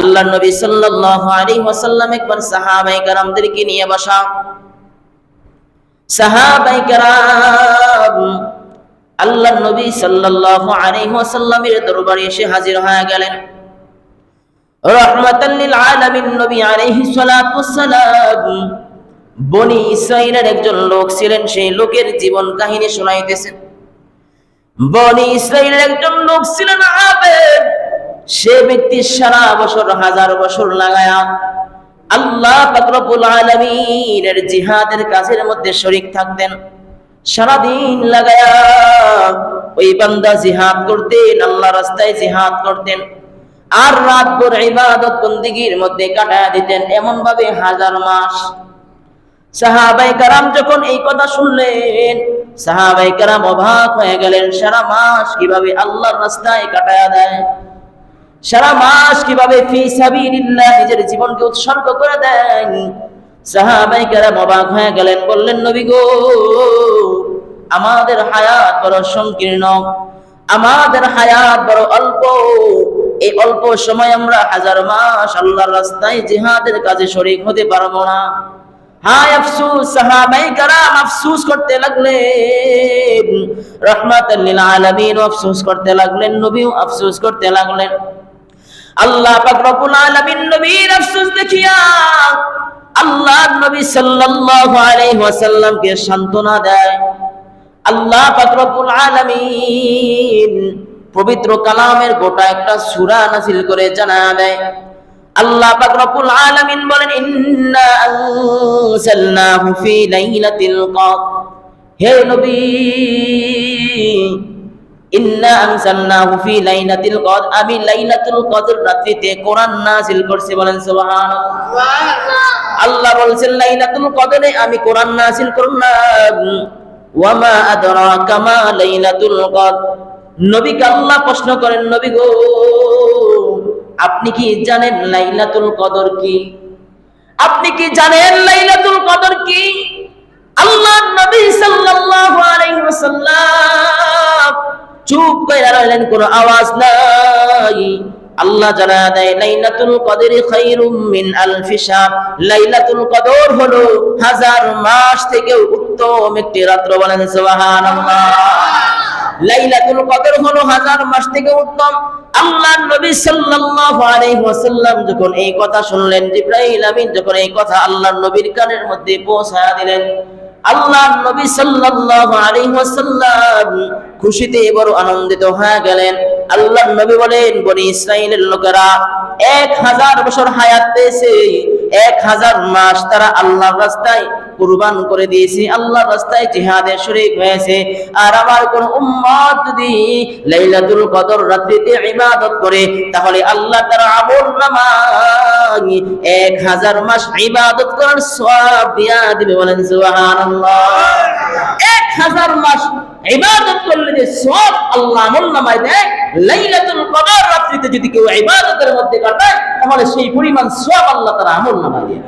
আল্লাহর নবী সাল্লাল্লাহু আলাইহি ওয়াসাল্লাম একবার সাহাবায়ে কেরামদেরকে নিয়ে বসা। সাহাবায়ে কেরাম আল্লাহর নবী সাল্লাল্লাহু আলাইহি ওয়াসাল্লামের দরবারে এসে হাজির হয়ে গেলেন। রাহমাতাল লিল আলামিন নবী আলাইহিস সালাতু ওয়াসসালাম বনি ইসরাইলের একজন লোক ছিলেন, সেই লোকের জীবন কাহিনী শোনাইতেছেন। বনি ইসরাইলের একজন লোক ছিলেন আবেদ। সে ব্যক্তি সারা বছর, হাজার বছর লাগায়া আল্লাহ পাক রব্বুল আলামিনের জিহাদের কাজের মধ্যে শরীক থাকতেন। সারা দিন লাগায়া ওই বান্দা জিহাদ করতেন, আল্লাহ রাস্তায় জিহাদ করতেন, আর রাতভর ইবাদত বন্দেগীর মধ্যে কাটায়া দিতেন, এমন ভাবে হাজার মাস। সাহাবায়ে কেরাম যখন এই কথা শুনলেন, সাহাবায়ে কেরাম অবাক হয়ে গেলেন। সারা মাস কিভাবে আল্লাহর রাস্তায় কাটায়া দেয়, সারা মাস কিভাবে ফি সাবিলিল্লাহ নিজের জীবনকে উৎসর্গ করে দেন। সাহাবায়ে কেরাম অবাক হয়ে গেলেন, বললেন, নবী গো, আমাদের হায়াত বড় সংকীর্ণ, আমাদের হায়াত বড় অল্প। এই অল্প সময় আমরা হাজার মাস আল্লাহর রাস্তায় জিহাদের কাজে শরীক হতে পারবো না। হায় আফসোস! সাহাবায়ে কেরাম আফসোস করতে লাগলেন। রাহমাতাল লিল আলামিন আফসোস করতে লাগলেন, নবীও আফসোস করতে লাগলেন। আল্লাহ পাক রব্বুল আলামিন নবীর আফসোস দেখিয়া আল্লাহর নবী সাল্লাল্লাহু আলাইহি ওয়াসাল্লামকে সান্ত্বনা দেয়। আল্লাহ পাক রব্বুল আলামিন পবিত্র কালামের গোটা একটা সূরা নাযিল করে জানায়া দেয়। আল্লাহ পাক রব্বুল আলামিন বলেন, ইন্না আনজালনাহু ফি লাইলাতিল কদর। হে নবী, ইন্না আনজালনাহু ফি লাইলাতিল কদর, আমি লাইলাতুল কদর রাত্রিতে কোরআন নাযিল করছি। বলেন সুবহানাল্লাহ। আল্লাহ বলেন লাইলাতুল কদরে আমি কোরআন নাযিল করলাম। ওয়া মা আদরাকা মা লাইলাতুল কদর। নবীকে আল্লাহ প্রশ্ন করেন, নবী গো, আপনি কি জানেন লাইলাতুল কদর কি? আপনি কি জানেন লাইলাতুল কদর কি? আল্লাহর নবী সাল্লাল্লাহু আলাইহি ওয়াসাল্লাম চুপ করে রইলেন, কোনো আওয়াজ নাই। আল্লাহ জানায়া দেয়, লাইলাতুল কদরি খায়রুম মিন আলফি শাহর। লাইলাতুল কদর হলো হাজার মাস থেকে উত্তম একটি রাত্র। বলেন সুবহানাল্লাহ। লাইলাতুল কদর হলো হাজার মাস থেকে উত্তম। আল্লাহর নবী সাল্লাল্লাহু আলাইহি ওয়াসাল্লাম যখন এই কথা শুনলেন, জিবরাইল আমিন যখন এই কথা আল্লাহর নবীর কানের মধ্যে পৌঁছায়া দিলেন, আল্লাহর নবী সাল্লাল্লাহু আলাইহি ওয়াসাল্লাম খুশিতে বড় আনন্দিত হয়ে গেলেন। আল্লাহর নবী বলেন, বনি ইসরাইলের লোকেরা 1000 বছর হায়াত পেয়েছে, 1000 মাস তারা আল্লাহর রাস্তায় কুরবান করে দিয়েছে, আল্লাহর রাস্তায় জিহাদে শরীক হয়েছে। আর আমার কোন উম্মত যদি লাইলাতুল কদর রাত্রিতে ইবাদত করে, তাহলে আল্লাহ তার আমলনামায় 1000 মাস ইবাদত করার সওয়াব দিয়া দিবে। বলেন সুবহানাল্লাহ। 1000 মাস ইবাদত করলে যে সওয়াব আল্লাহ আমলনামায় দেয়, লাইলাতুল কদর রাত্রিতে যদি কেউ ইবাদতের মধ্যে কাটায়, তাহলে সেই পরিমাণ সওয়াব আল্লাহ তার আমলনামায় দেয়।